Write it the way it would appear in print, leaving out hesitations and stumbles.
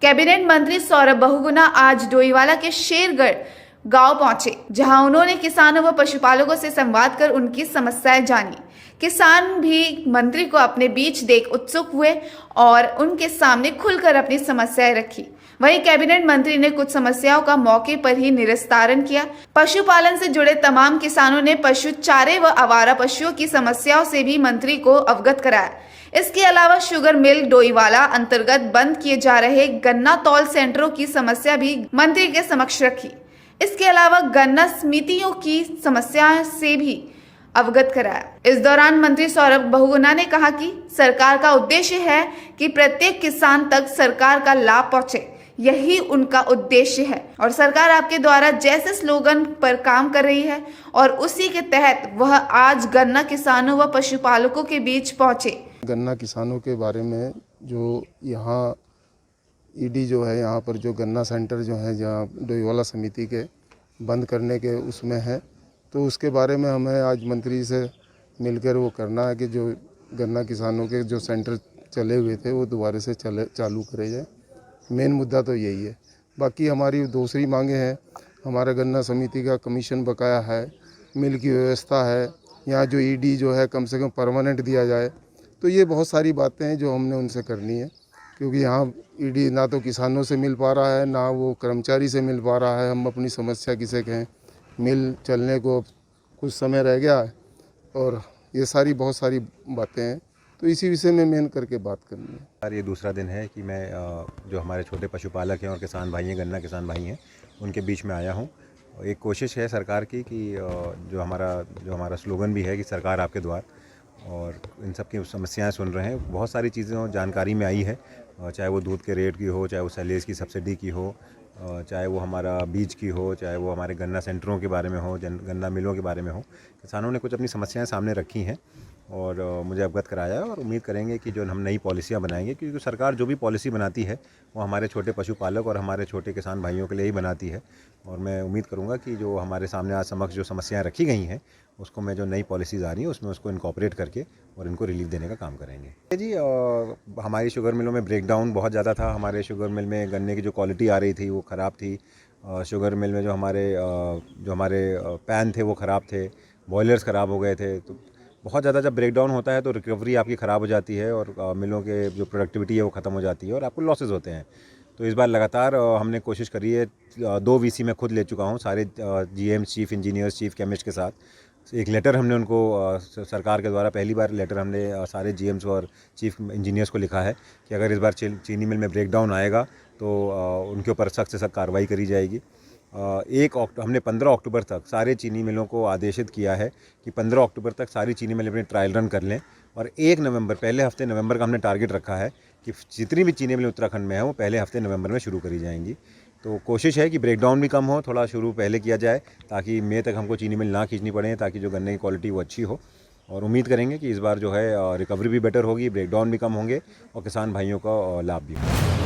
Cabinet मंत्री सौरभ बहुगुणा आज डोईवाला के शेरगढ़ गांव पहुंचे, जहां उन्होंने किसानों व पशुपालकों से संवाद कर उनकी समस्याएं जानी। किसान भी मंत्री को अपने बीच देख उत्सुक हुए और उनके सामने खुलकर अपनी समस्याएं रखी। वहीं कैबिनेट मंत्री ने कुछ समस्याओं का मौके पर ही निस्तारण किया। पशुपालन से जुड़े तमाम किसानों ने पशु चारे व आवारा पशुओं की समस्याओं से भी मंत्री को अवगत कराया। इसके अलावा शुगर मिल डोईवाला अंतर्गत बंद किए जा रहे गन्ना तौल सेंटरों की समस्या भी मंत्री के समक्ष रखी। इसके अलावा गन्ना समितियों की समस्याओं से भी अवगत कराया। इस दौरान मंत्री सौरभ बहुगुणा ने कहा कि सरकार का उद्देश्य है कि प्रत्येक किसान तक सरकार का लाभ पहुंचे, यही उनका उद्देश्य है और सरकार आपके द्वारा जैसे स्लोगन पर काम कर रही है और उसी के तहत वह आज गन्ना किसानों व पशुपालकों के बीच पहुंचे। गन्ना किसानों के बारे में जो यहाँ ईडी जो है, यहाँ पर जो गन्ना सेंटर जो है जहाँ डोईवाला समिति के बंद करने के उसमें है, तो उसके बारे में हमें आज मंत्री से मिलकर वो करना है कि जो गन्ना किसानों के जो सेंटर चले हुए थे वो दोबारा से चालू करे जाए। मेन मुद्दा तो यही है। बाकी हमारी दूसरी मांगे हैं, हमारा गन्ना समिति का कमीशन बकाया है, मिल की व्यवस्था है, यहाँ जो ईडी जो है कम से कम परमानेंट दिया जाए। तो ये बहुत सारी बातें हैं जो हमने उनसे करनी है, क्योंकि यहाँ ईडी ना तो किसानों से मिल पा रहा है, ना वो कर्मचारी से मिल पा रहा है। हम अपनी समस्या किसे कहें, मिल चलने को कुछ समय रह गया है और ये सारी बहुत सारी बातें हैं, तो इसी विषय में मेन करके बात करनी है। यार, ये दूसरा दिन है कि मैं जो हमारे छोटे पशुपालक हैं और किसान भाई हैं, गन्ना किसान भाई हैं, उनके बीच में आया हूँ। एक कोशिश है सरकार की कि जो हमारा स्लोगन भी है कि सरकार आपके द्वार, और इन सब की समस्याएं सुन रहे हैं। बहुत सारी चीज़ें जानकारी में आई है, चाहे वो दूध के रेट की हो, चाहे वो सैलेज की सब्सिडी की हो, चाहे वो हमारा बीज की हो, चाहे वो हमारे गन्ना सेंटरों के बारे में हो, गन्ना मिलों के बारे में हो। किसानों ने कुछ अपनी समस्याएं सामने रखी हैं और मुझे अवगत कराया है और उम्मीद करेंगे कि जो हम नई पॉलिसियाँ बनाएंगे, क्योंकि सरकार जो भी पॉलिसी बनाती है वो हमारे छोटे पशुपालक और हमारे छोटे किसान भाइयों के लिए ही बनाती है। और मैं उम्मीद करूंगा कि जो हमारे सामने आज समक्ष जो समस्याएं रखी गई हैं, उसको मैं जो नई पॉलिसीज़ आ रही हैं उसमें उसको इनकॉर्पोरेट करके और इनको रिलीफ देने का काम करेंगे। जी, हमारी शुगर मिलों में ब्रेकडाउन बहुत ज़्यादा था। हमारे शुगर मिल में गन्ने की जो क्वालिटी आ रही थी वो ख़राब थी। शुगर मिल में जो हमारे पैन थे वो ख़राब थे, बॉयलर्स ख़राब हो गए थे। तो बहुत ज़्यादा जब ब्रेकडाउन होता है तो रिकवरी आपकी ख़राब हो जाती है और मिलों के जो प्रोडक्टिविटी है वो ख़त्म हो जाती है और आपको लॉसेस होते हैं। तो इस बार लगातार हमने कोशिश करी है। 2 वीसी मैं खुद ले चुका हूँ, सारे GM, chief engineers, chief chemist के साथ। एक लेटर हमने उनको सरकार के द्वारा पहली बार लेटर हमने सारे जीएम्स और चीफ इंजीनियर्स को लिखा है कि अगर इस बार चीनी मिल में ब्रेकडाउन आएगा तो उनके ऊपर सख्त से सख्त कार्रवाई करी जाएगी। हमने 15 अक्टूबर तक सारे चीनी मिलों को आदेशित किया है कि 15 अक्टूबर तक सारी चीनी मिलें अपनी ट्रायल रन कर लें और 1 नवंबर, पहले हफ्ते नवंबर का हमने टारगेट रखा है कि जितनी भी चीनी मिलें उत्तराखंड में है वो पहले हफ्ते नवंबर में शुरू करी जाएंगी। तो कोशिश है कि ब्रेकडाउन भी कम हो, थोड़ा शुरू पहले किया जाए ताकि मई तक हमको चीनी मिल ना खींचनी पड़े, ताकि जो गन्ने की क्वालिटी वो अच्छी हो। और उम्मीद करेंगे कि इस बार जो है रिकवरी भी बेटर होगी, ब्रेकडाउन भी कम होंगे और किसान भाइयों का लाभ भी होगा।